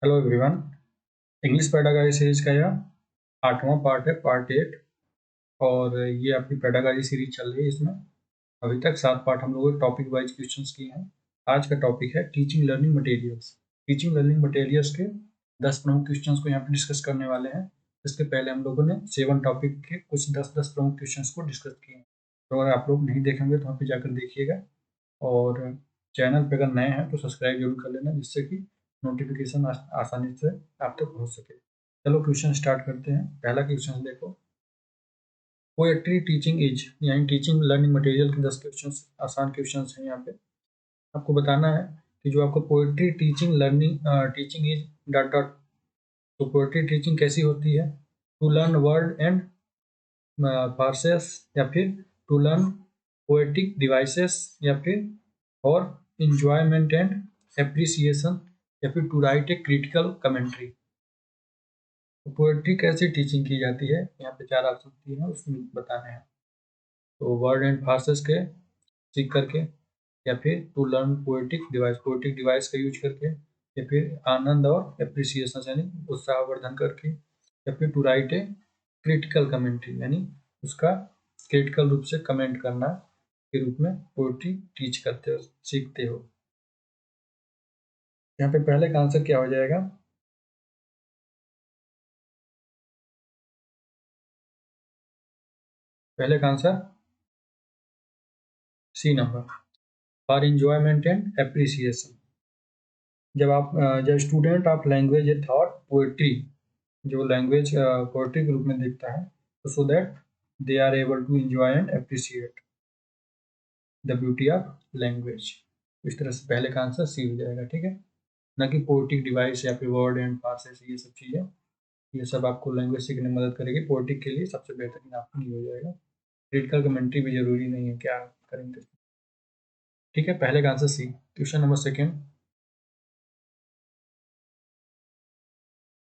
Hello everyone. English pedagogy series का यह 8वां part है, पार्ट 8। और ये आपकी पेडागॉजी सीरीज चल रही है। इसमें अभी तक 7 पार्ट हम लोगों ने टॉपिक वाइज क्वेश्चंस किए हैं। आज का टॉपिक है teaching learning materials. Teaching learning materials के 10 प्रमुख क्वेश्चंस को यहाँ पे डिस्कस करने वाले हैं। इसके पहले हम लोगों ने 7 टॉपिक के कुछ 10 प्रमुख क्वेश्चंस को डिस्कस किए हैं। तो अगर आप लोग नहीं देखेंगे तो वहाँ पे जाकर देखिएगा, और चैनल पे अगर नए हैं तो सब्सक्राइब जरूर कर लेना, जिससे कि नोटिफिकेशन आसानी से आप तक पहुंच सके। चलो क्वेश्चन स्टार्ट करते हैं। पहला क्वेश्चन देखो, पोएट्री टीचिंग इज, यानी टीचिंग लर्निंग मटेरियल के 10 क्वेश्चन, आसान क्वेश्चन हैं। यहाँ पे आपको बताना है कि जो आपको poetry teaching learning teaching is dot dot, तो पोएट्री टीचिंग कैसी होती है? To learn word and parses, या फिर टू लर्न पोएटिक डिवाइसेस, या फिर और इंजॉयमेंट एंड एप्रिसिएशन, या फिर to write a critical commentary. तो पोएट्री कैसे टीचिंग की जाती है, यहाँ पे 4 ऑप्शन दिए हैं, उसमें बताना है। तो वर्ड एंड पार्सेस के सीख करके, या फिर टू लर्न पोएटिक डिवाइस का यूज करके, या फिर आनंद और एप्रिसिएशन यानी उत्साहवर्धन करके, या फिर to write a critical commentary यानी उसका क्रिटिकल रूप से कमेंट करना के रूप में पोएट्री टीच करते हो, सीखते हो। यहाँ पे पहले का आंसर क्या हो जाएगा? पहले का answer C number, for enjoyment and appreciation. जब student of language A thought poetry, जो लैंग्वेज पोएट्री के रूप में देखता है, तो so that they are able to enjoy and appreciate the beauty of language. इस तरह से पहले का आंसर सी हो जाएगा, ठीक है। ना कि पोएटिक डिवाइस या फिर वर्ड एंड पार्सेस, ये सब चीज़ें, ये सब आपको लैंग्वेज सीखने में मदद करेगी। पोएटिक के लिए सबसे बेहतरीन आपको नहीं हो जाएगा। क्रिटिकल कमेंट्री भी जरूरी नहीं है, क्या करेंगे, ठीक है। पहले का answer C. Question number second,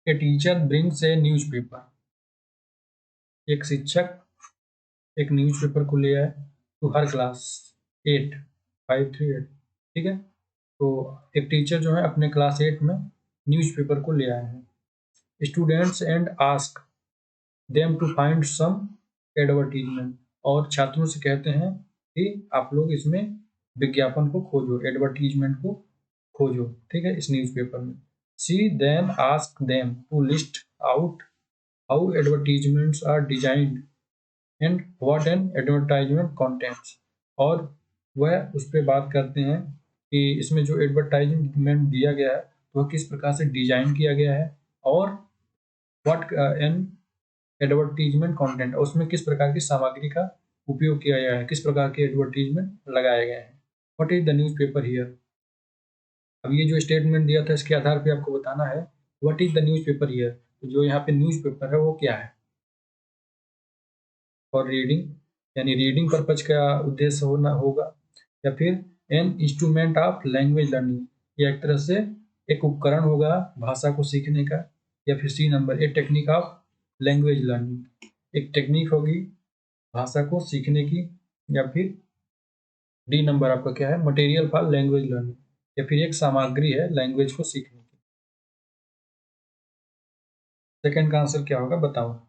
a teacher brings a newspaper. एक शिक्षक एक न्यूज़पेपर को ले आए टू हर क्लास 8, 538, ठीक है। तो एक टीचर जो है अपने क्लास 8 में न्यूज़पेपर को ले आए हैं। Students and ask them to find some advertisement, और छात्रों से कहते हैं कि आप लोग इसमें विज्ञापन को खोजो, एडवर्टीजमेंट को खोजो, ठीक है, इस न्यूज़पेपर में। C then ask them to list out how advertisements are designed and what an advertisement contents, और वह उस पर बात करते हैं कि इसमें जो एडवर्टाइजमेंट दिया गया है वह किस प्रकार से डिजाइन किया गया है, और व्हाट एन एडवर्टीजमेंट कंटेंट, उसमें किस प्रकार की सामग्री का उपयोग किया गया है, किस प्रकार के एडवर्टीजमेंट लगाए गए हैं। What is the news paper here. अब ये जो स्टेटमेंट दिया था इसके आधार पे आपको बताना है what is the news paper here, तो जो यहाँ पे न्यूज पेपर है वो क्या है। और रीडिंग, यानी रीडिंग पर्पज का उद्देश्य होना होगा, या फिर an instrument of language learning, या एक तरह से एक उपकरण होगा भाषा को सीखने का, या फिर C number a technique of language learning, एक टेक्निक होगी भाषा को सीखने की, या फिर डी नंबर आपका क्या है, मटेरियल फॉर लैंग्वेज लर्निंग, या फिर एक सामग्री है लैंग्वेज को सीखने की। सेकंड का आंसर क्या होगा बताओ।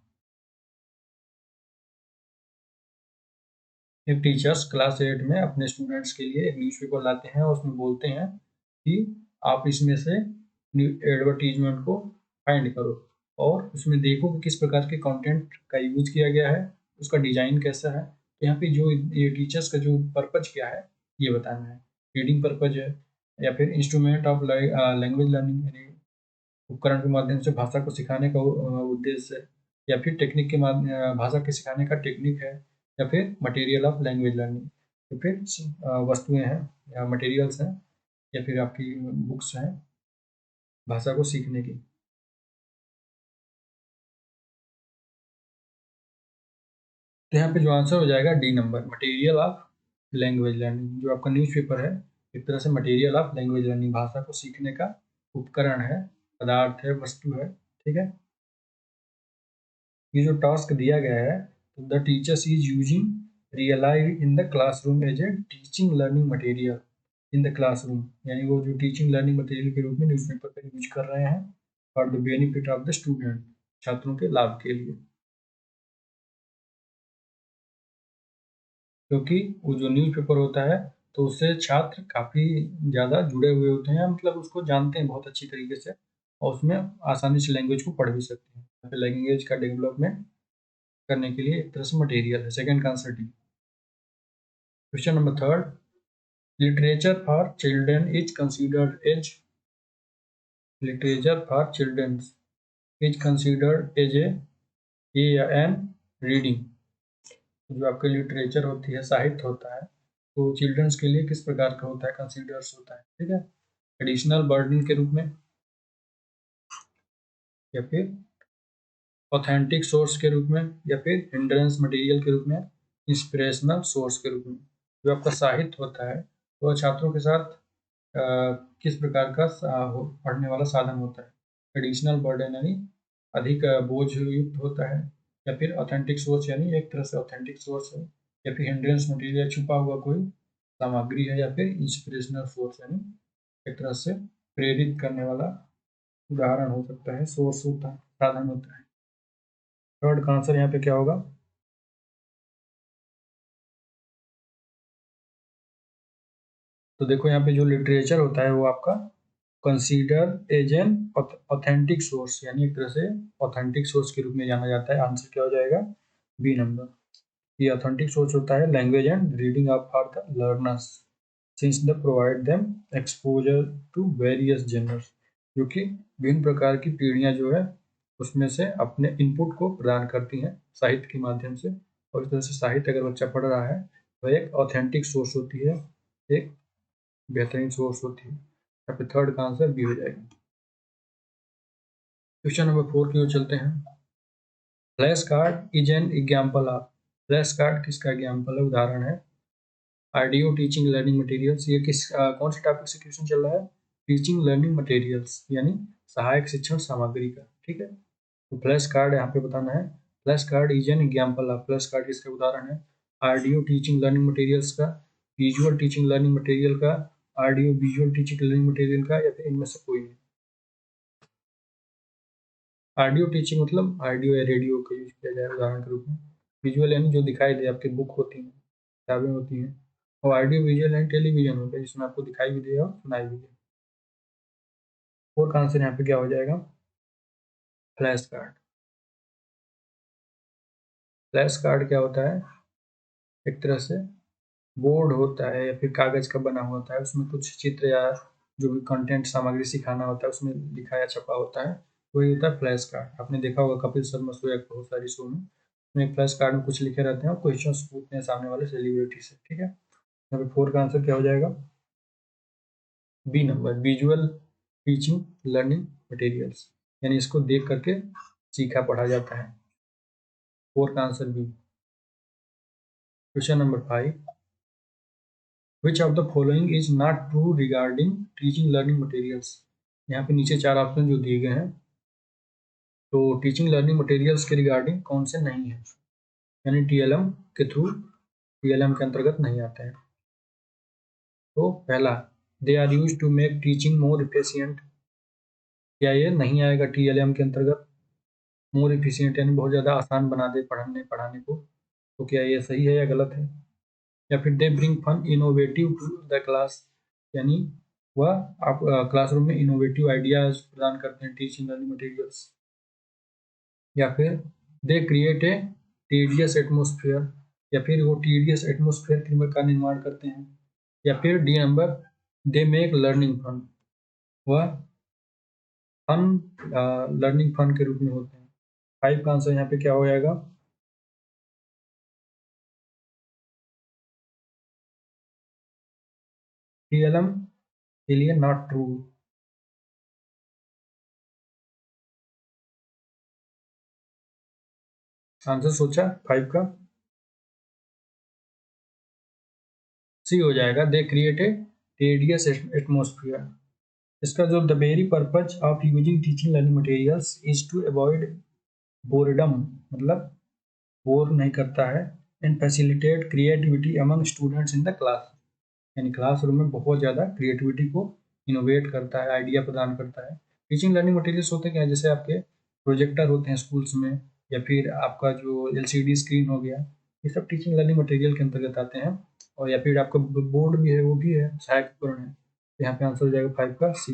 एक टीचर्स क्लास 8 में अपने स्टूडेंट्स के लिए एक न्यूज़पेपर लाते हैं और उसमें बोलते हैं कि आप इसमें से एडवर्टीजमेंट को फाइंड करो, और उसमें देखो कि किस प्रकार के कंटेंट का यूज किया गया है, उसका डिजाइन कैसा है। तो यहाँ पे जो ये टीचर्स का जो पर्पज क्या है ये बताना है। रीडिंग पर्पज है, या फिर इंस्ट्रूमेंट ऑफ लैंग्वेज लर्निंग, यानी उपकरण के माध्यम से भाषा को सिखाने का उद्देश्य है, या फिर टेक्निक के माध्यम भाषा के सिखाने का टेक्निक है, या फिर मटेरियल ऑफ लैंग्वेज लर्निंग, तो फिर वस्तुएं हैं या मटेरियल्स हैं, या फिर आपकी बुक्स हैं भाषा को सीखने की। तो यहाँ पे जो आंसर हो जाएगा D number, material of language learning. जो आपका न्यूज़पेपर है एक तरह से मटेरियल ऑफ लैंग्वेज लर्निंग, भाषा को सीखने का उपकरण है, पदार्थ है, वस्तु है, ठीक है। ये जो टास्क दिया गया है, the teachers is using realise in the classroom as a teaching learning material, in the classroom, यानी वो जो टीचिंग लर्निंग मटेरियल के रूप में न्यूज़पेपर का यूज कर रहे हैं for the benefit of the student, छात्रों के लाभ के लिए। क्योंकि वो जो न्यूज़पेपर होता है तो उससे छात्र काफ़ी ज़्यादा जुड़े हुए होते हैं, मतलब उसको जानते हैं बहुत अच्छी तरीके से, और उसमें आसानी से लैंग्वेज को पढ़ भी सकते हैं। लैंग्वेज का डेवलपमेंट करने के लिए एक तरह से मटेरियल है। सेकेंड का answer D. Question number third, literature for children is considered as, literature for children is considered as a या एन रीडिंग। जो आपके लिटरेचर होती है, साहित्य होता है, तो चिल्ड्रंस के लिए किस प्रकार का होता है, कंसिडर्स होता है, ठीक है, एडिशनल बर्डन के रूप में, या फिर ऑथेंटिक सोर्स के रूप में, या फिर हिंड्रेंस मटेरियल के रूप में, इंस्पिरेशनल सोर्स के रूप में। जो आपका साहित्य होता है वो छात्रों के साथ किस प्रकार का पढ़ने वाला साधन होता है, एडिशनल बर्डन यानी अधिक बोझ युक्त होता है, या फिर ऑथेंटिक सोर्स यानी एक तरह से ऑथेंटिक सोर्स है, या फिर हिंड्रेंस मटेरियल छुपा हुआ कोई सामग्री है, या फिर इंस्पिरेशनल सोर्स यानी एक तरह से प्रेरित करने वाला उदाहरण हो सकता है, सोर्स होता है, साधन होता है। थर्ड का आंसर यहाँ पे क्या होगा? तो देखो यहाँ पे जो लिटरेचर होता है वो आपका consider as an authentic source, यानी एक तरह से ऑथेंटिक सोर्स के रूप में जाना जाता है। आंसर क्या हो जाएगा? B number. ये ऑथेंटिक सोर्स होता है language and reading of for the learners since the provide them exposure to various genres, जो कि विभिन्न प्रकार की पीढ़ियां जो है उसमें से अपने इनपुट को प्रदान करती हैं साहित्य के माध्यम से, और इस तरह से साहित्य अगर बच्चा पढ़ रहा है तो एक ऑथेंटिक सोर्स होती है, एक बेहतरीन सोर्स होती है। यहाँ पे थर्ड का आंसर बी हो जाएगा। क्वेश्चन नंबर 4 की ओर चलते हैं। Flash card is an example of, flash card किसका एग्जाम्पल है, उदाहरण है? आरडीओ टीचिंग लर्निंग मटेरियल्स, ये कौन से टॉपिक से क्वेश्चन चल रहा है? टीचिंग लर्निंग मटेरियल्स यानी सहायक शिक्षण सामग्री का, ठीक है। तो फ्लैश कार्ड यहाँ पे बताना है, flash card is an example of, flash card किसका उदाहरण है? आरडीओ टीचिंग लर्निंग मटेरियल्स का, विजुअल टीचिंग लर्निंग मटेरियल का, RDO visual teaching learning material का, या फिर इनमें से कोई नहीं। ऑडियो टीचिंग मतलब ऑडियो या रेडियो का यूज किया जाए उदाहरण के रूप में। विजुअल यानी जो दिखाई दे, आपकी बुक होती हैं, किताबें होती हैं, और ऑडियो विजुअल यानी टेलीविजन होता है जिसमें आपको दिखाई भी दे और सुनाई भी दे। फोर का आंसर यहाँ पे क्या हो जाएगा? Flash card. फ्लैश कार्ड क्या होता है? एक तरह से बोर्ड होता है या फिर कागज का बना हुआ होता है, उसमें कुछ चित्र या जो भी कंटेंट सामग्री सिखाना होता है उसमें लिखा या छपा होता है, वही होता है फ्लैश कार्ड। आपने देखा होगा कपिल शर्मा शो या बहुत सारी शो में उसमें फ्लैश कार्ड में कुछ लिखे रहते हैं और क्वेश्चन पूछते हैं सामने वाले सेलिब्रिटी से, ठीक है। यहाँ पे फोर का आंसर क्या हो जाएगा? B number, visual teaching learning materials, यानी इसको देख करके सीखा पढ़ा जाता है। फोर का answer B. Question number 5, which of the following is not true regarding teaching learning materials. यहाँ पे नीचे चार ऑप्शन जो दिए गए हैं, तो टीचिंग लर्निंग मटेरियल्स के रिगार्डिंग कौन से नहीं है, यानी टीएलएम के थ्रू, टीएलएम के अंतर्गत नहीं आते हैं। तो पहला, they are use to make teaching more efficient, क्या ये नहीं आएगा टीएलएम के अंतर्गत? मोर इफिशियंट यानी बहुत ज़्यादा आसान बना दे पढ़ाने को, तो क्या ये सही है या गलत है? या फिर they bring fun innovative to the class, यानी वह आप क्लासरूम में इनोवेटिव आइडियाज प्रदान करते हैं टीचिंग लर्निंग मटेरियल्स। या फिर दे क्रिएट ए टीडियस एटमोसफियर, या फिर वो टीडियस एटमोसफियर का निर्माण करते हैं। या फिर D number, they make learning fun, वह फन लर्निंग फन के रूप में होते हैं। 5 का आंसर यहाँ पे क्या हो जाएगा? टीएलएम के लिए नॉट ट्रू। आंसर सोचा 5 का? सी हो जाएगा, they create a tedious atmosphere. इसका जो the very purpose of using teaching learning materials is to avoid boredom, मतलब बोर नहीं करता है, and facilitate creativity among students in the class, यानी क्लासरूम में बहुत ज़्यादा क्रिएटिविटी को इनोवेट करता है, आइडिया प्रदान करता है। टीचिंग लर्निंग मटेरियल्स होते क्या है, जैसे आपके प्रोजेक्टर होते हैं स्कूल्स में, या फिर आपका जो LCD स्क्रीन हो गया, ये सब टीचिंग लर्निंग मटेरियल के अंतर्गत आते हैं। और या फिर आपका बोर्ड भी है, वो भी है, सहायक उपकरण है। यहाँ पे आंसर हो जाएगा 5 का C।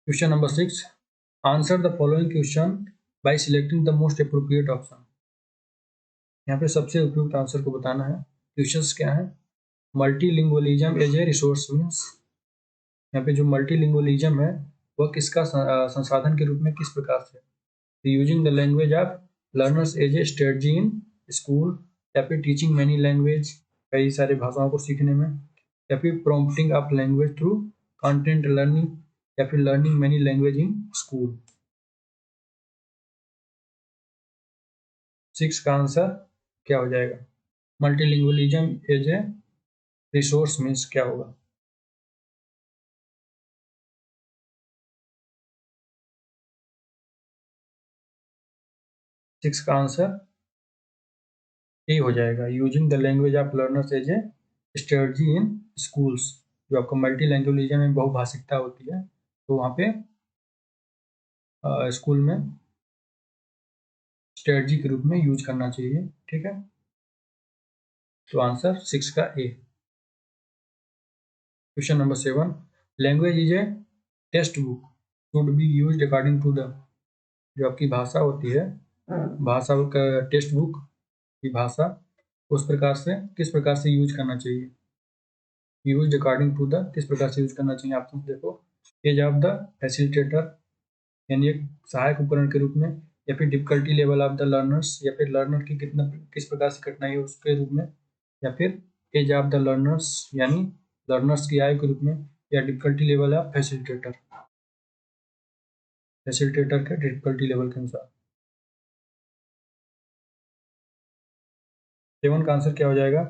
Question number 6, answer the following question by selecting the most appropriate option. यहाँ पे सबसे उपयुक्त आंसर को बताना है। क्वेश्चंस क्या है, multilingualism as a resource means, यहाँ पे जो मल्टीलिंगुअलिज्म है वह किसका संसाधन के रूप में किस प्रकार से, using the language of learners as a strategy in school, या फिर टीचिंग मैनी लैंग्वेज, कई सारे भाषाओं को सीखने में, या फिर prompting of language through content learning, या फिर learning many language in school. 6 का आंसर क्या हो जाएगा, multilingualism as a resource means क्या होगा। 6 का आंसर ए हो जाएगा, using the language of learners as a strategy in schools. जो आपका मल्टी लैंग्वेजिज्म में बहुभाषिकता होती है, तो वहाँ पे स्कूल में स्ट्रेटजी के रूप में यूज करना चाहिए। ठीक है, तो आंसर 6 का A. Question number 7, language is a textbook should be used according to the, जो आपकी भाषा होती है, भाषा का टेक्स्ट बुक की भाषा उस प्रकार से किस प्रकार से यूज करना चाहिए, यूज अकॉर्डिंग टू द किस प्रकार से यूज करना चाहिए। आप देखो, एज ऑफ द फैसिलिटेटर यानी एक सहायक उपकरण के रूप में, या फिर difficulty level of the learners, या फिर लर्नर की कितना किस प्रकार से कठिनाई है उसके रूप में, या फिर एज ऑफ द लर्नर्स यानी लर्नर्स की आयु के रूप में, या difficulty level of facilitator, facilitator के डिफिकल्टी लेवल के अनुसार। 7 का आंसर क्या हो जाएगा,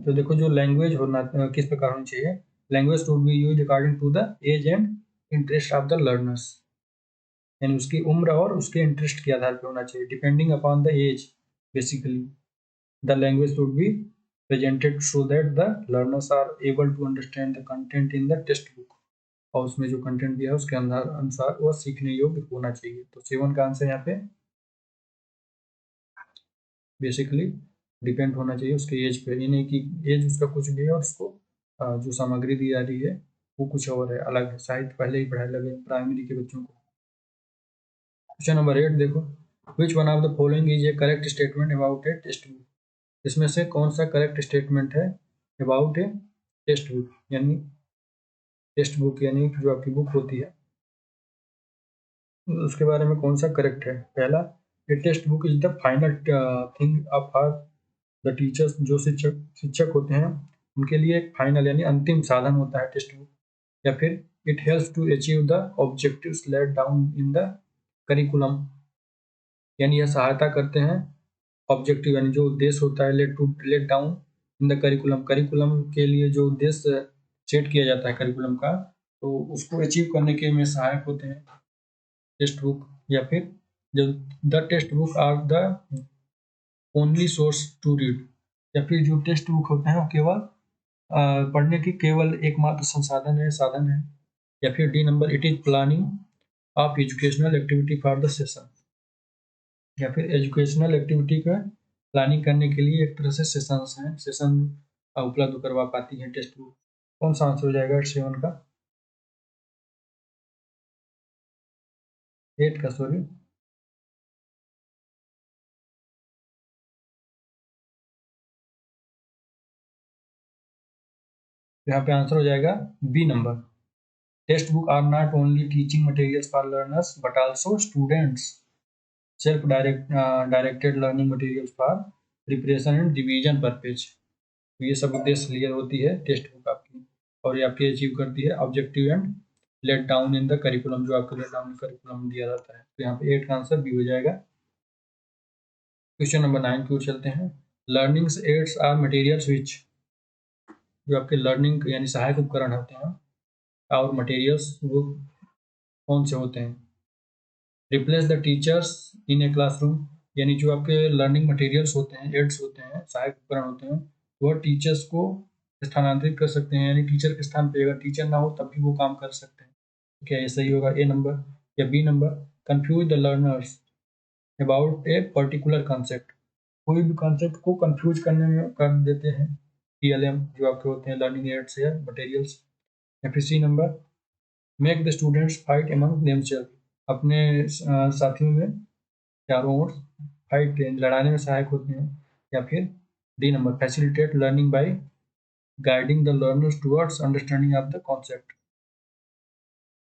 तो देखो जो लैंग्वेज होना किस प्रकार होनी चाहिए, language to be use according to the age and interest of the learners, यानी उसकी उम्र और उसके इंटरेस्ट के आधार पर होना चाहिए, depending upon the age basically the language should be presented so that the learners are able to understand the content in the text book, और उसमें जो कंटेंट दिया है उसके अनुसार वह सीखने योग्य होना चाहिए। तो 7 का आंसर यहाँ पे बेसिकली डिपेंड होना चाहिए उसके एज पे, ये नहीं कि एज उसका कुछ भी है और उसको जो सामग्री दी जा रही है वो कुछ और है, अलग है, शायद पहले ही पढ़ाई लगे प्राइमरी के बच्चों को। क्वेश्चन नंबर 8 देखो, which one of the following is A correct statement about A text book, इसमें से कौन सा करेक्ट स्टेटमेंट है अबाउट ए टेक्स्ट बुक, यानी टेक्स्ट बुक यानी जो आपकी बुक होती है उसके बारे में कौन सा करेक्ट है। पहला, ए text book is the final thing of her the teachers, जो शिक्षक होते हैं उनके लिए एक फाइनल यानी अंतिम साधन होता है टेक्स्ट बुक। या फिर it helps to achieve the objectives let down in the curriculum, यानी यह सहायता करते हैं ऑब्जेक्टिव यानी जो उद्देश्य होता है let down in the curriculum, curriculum के लिए जो उद्देश्य सेट किया जाता है करिकुलम का, तो उसको अचीव करने के में सहायक होते हैं टेक्स्ट बुक। या फिर जो the text book are the only source to read, या फिर जो टेक्स्ट बुक होते हैं वो केवल पढ़ने की केवल एकमात्र संसाधन है, साधन है। या फिर D number, it is planning of educational activity for the session, या फिर एजुकेशनल एक्टिविटी का प्लानिंग करने के लिए एक तरह से सेशंस हैं, सेशन उपलब्ध करवा पाती है टेक्स्ट बुक। कौन सा आंसर हो जाएगा 7 का, 8 का सॉरी। यहाँ पे आंसर हो जाएगा B number, text book are not only teaching materials for learners but also students self directed learning materials for preparation and revision purpose. तो ये सब उद्देश्य लिए होती है टेक्स्ट बुक आपकी, और ये आपकी अचीव करती है objective and let down in the curriculum, जो आपको लेट डाउन करिकुलम दिया जाता है। तो यहाँ पे 8 का आंसर बी हो जाएगा। क्वेश्चन नंबर 9 की ओर चलते हैं, learnings aids are materials which, जो आपके लर्निंग यानी सहायक उपकरण होते हैं और मटेरियल्स वो कौन से होते हैं, replace the teachers in a classroom, यानी जो आपके लर्निंग मटेरियल्स होते हैं, एड्स होते हैं, सहायक उपकरण होते हैं, वह टीचर्स को स्थानांतरित कर सकते हैं, यानी टीचर के स्थान पे अगर टीचर ना हो तब भी वो काम कर सकते हैं। क्या ये सही होगा? A number. या B number, confuse the learners about a particular concept, कोई भी कॉन्सेप्ट को कंफ्यूज करने में कर देते हैं TLM जो आपके होते हैं लर्निंग एड्स या मटेरियल्स। या फिर C number, make the students fight among themselves, अपने साथियों में चारों ओर फाइट लड़ाने में सहायक होते हैं। या फिर D number, facilitate learning by guiding the learners towards understanding of the concept,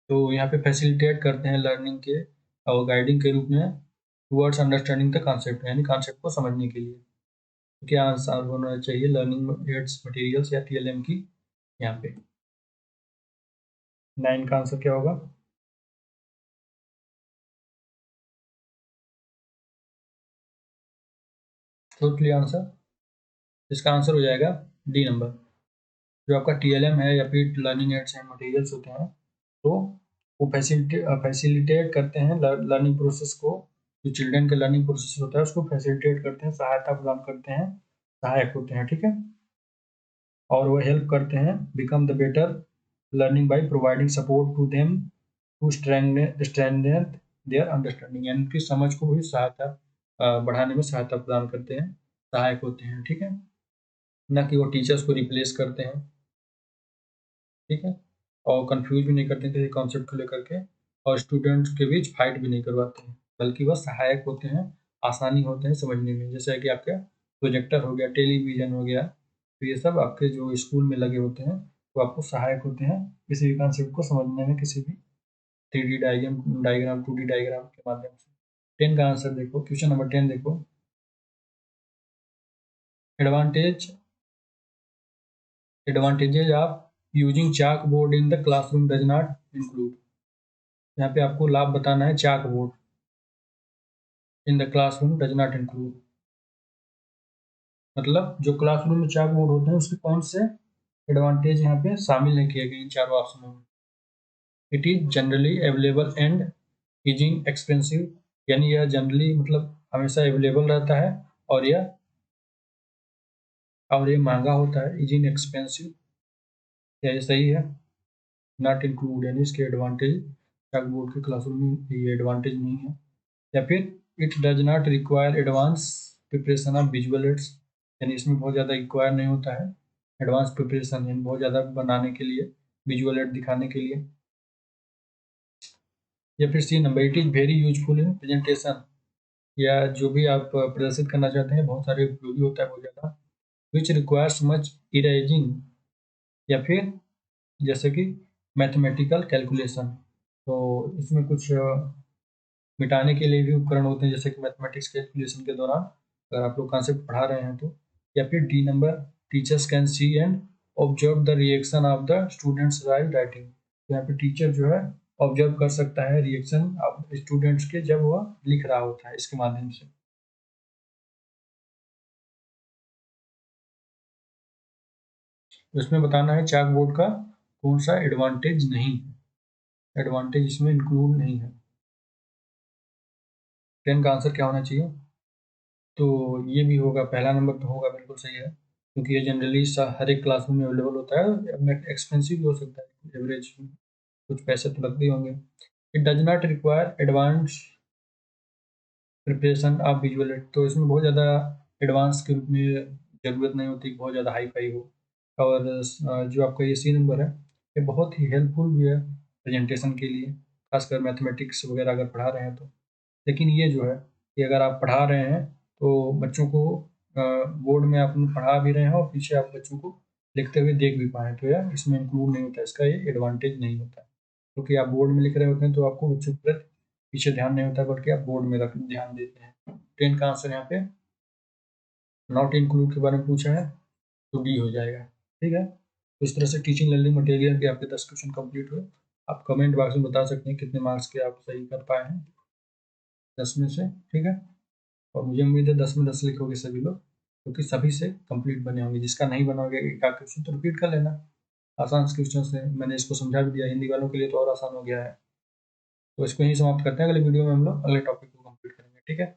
तो यहाँ पे फैसिलिटेट करते हैं लर्निंग के और गाइडिंग के रूप में टुवर्ड्स अंडरस्टैंडिंग द कॉन्सेप्ट, यानी कॉन्सेप्ट को समझने के लिए। तो क्या आंसर होना चाहिए लर्निंग एड्स मटेरियल्स या TLM की यहाँ पे? 9 का आंसर क्या होगा? टोटली आंसर, इसका आंसर हो जाएगा डी नंबर। जो आपका TLM है या फिर लर्निंग एड्स एंड मटेरियल्स होते हैं, तो वो फैसिलिटेट करते हैं लर्निंग प्रोसेस को, जो चिल्ड्रन के लर्निंग प्रोसेस होता है उसको फैसिलिटेट करते हैं, सहायता प्रदान करते हैं, सहायक होते हैं, ठीक है। और वो हेल्प करते हैं become the better learning by providing support to them to strengthen their understanding, यानी उनकी समझ को भी सहायता बढ़ाने में सहायता प्रदान करते हैं, सहायक होते हैं, ठीक है, न कि वो टीचर्स को रिप्लेस करते हैं, ठीक है, और कंफ्यूज भी नहीं करते हैं किसी कॉन्सेप्ट को लेकर के, और स्टूडेंट्स के बीच फाइट भी नहीं करवाते हैं, बल्कि वह सहायक होते हैं, आसानी होते हैं समझने में। जैसे कि आपका प्रोजेक्टर हो गया, टेलीविजन हो गया, तो ये सब आपके जो स्कूल में लगे होते हैं वो आपको सहायक होते हैं किसी भी कॉन्सेप्ट को समझने में, किसी भी 3D डायग्राम 2D डायग्राम के माध्यम से। 10 का आंसर देखो, क्वेश्चन नंबर 10 देखो, advantage advantages of using chalkboard in the classroom does not include, यहाँ पे आपको लाभ बताना है chalkboard in the classroom does not include, मतलब जो क्लासरूम में चाक बोर्ड होते हैं उसके कौन से एडवांटेज यहाँ पे शामिल नहीं किए गए इन चारों ऑप्शनों में। It is generally available and is in expensive, यानी यह जनरली मतलब हमेशा अवेलेबल रहता है, और ये महंगा होता है। इज इन एक्सपेंसिव, क्या ये सही है? नॉट इंक्लूड, यानी इसके एडवांटेज चाक बोर्ड के क्लासरूम में ये एडवांटेज नहीं है। या फिर it does not require advance preparation of visual aids, यानी इसमें बहुत ज़्यादा रिक्वायर नहीं होता है एडवांस प्रिपरेशन, यानी बहुत ज़्यादा बनाने के लिए, विजुअल एड दिखाने के लिए। या फिर C number, it is very useful in presentation, या जो भी आप प्रदर्शित करना चाहते हैं बहुत सारे उपयोगी होता है बहुत ज़्यादा। विच रिक्वायर्स मच इरेजिंग, या फिर जैसे कि मैथमेटिकल कैलकुलेशन, तो इसमें कुछ मिटाने के लिए भी उपकरण होते हैं, जैसे कि मैथमेटिक्स कैलकुलेशन के दौरान अगर आप लोग कॉन्सेप्ट पढ़ा रहे हैं तो। या फिर D number, teachers can see and observe the reaction of the students while writing, यहाँ पे टीचर जो है ऑब्जर्व कर सकता है रिएक्शन ऑफ स्टूडेंट्स के जब वह लिख रहा होता है इसके माध्यम से। तो इसमें बताना है चाक बोर्ड का कौन सा एडवांटेज नहीं है, एडवांटेज इसमें इंक्लूड नहीं है। 10 का आंसर क्या होना चाहिए? तो ये भी होगा, पहला नंबर तो होगा, बिल्कुल सही है, क्योंकि ये जनरली हर एक क्लासरूम में अवेलेबल होता है, एक्सपेंसिव भी हो सकता है, एवरेज कुछ पैसे तो लगते ही होंगे। It does not require advance preparation of visual add, तो इसमें बहुत ज़्यादा एडवांस के रूप में ज़रूरत नहीं होती, बहुत ज़्यादा हाई फाई हो। और जो आपका ये सी नंबर है ये बहुत ही हेल्पफुल भी है प्रेजेंटेशन के लिए, खासकर मैथमेटिक्स वगैरह अगर पढ़ा रहे हैं तो। लेकिन ये जो है कि अगर आप पढ़ा रहे हैं तो बच्चों को बोर्ड में आप पढ़ा भी रहे हैं और पीछे आप बच्चों को लिखते हुए देख भी पाएँ, तो यार इसमें इंक्लूड नहीं होता, इसका ये एडवांटेज नहीं होता है, क्योंकि आप बोर्ड में लिख रहे होते हैं तो आपको बच्चों के प्रति पीछे ध्यान नहीं होता, बल्कि आप बोर्ड में रख ध्यान देते हैं। 10 का आंसर यहाँ पे नॉट इंक्लूड के बारे में पूछा है, तो डी हो जाएगा, ठीक है। तो इस तरह से टीचिंग लर्निंग मटेरियल के आपके 10 क्वेश्चन कंप्लीट हुए। आप कमेंट बॉक्स में बता सकते हैं कितने मार्क्स के आप सही कर पाए हैं 10 में से, ठीक है। और मुझे उम्मीद है 10 में 10 लिखोगे सभी लोग, क्योंकि सभी से कंप्लीट बने होंगे। जिसका नहीं बना होगा एक आध क्वेश्चन तो रिपीट कर लेना, आसान क्वेश्चन से मैंने इसको समझा भी दिया, हिंदी वालों के लिए तो और आसान हो गया है। तो इसको यहीं समाप्त करते हैं, अगले वीडियो में हम लोग अगले टॉपिक को कंप्लीट करेंगे, ठीक है।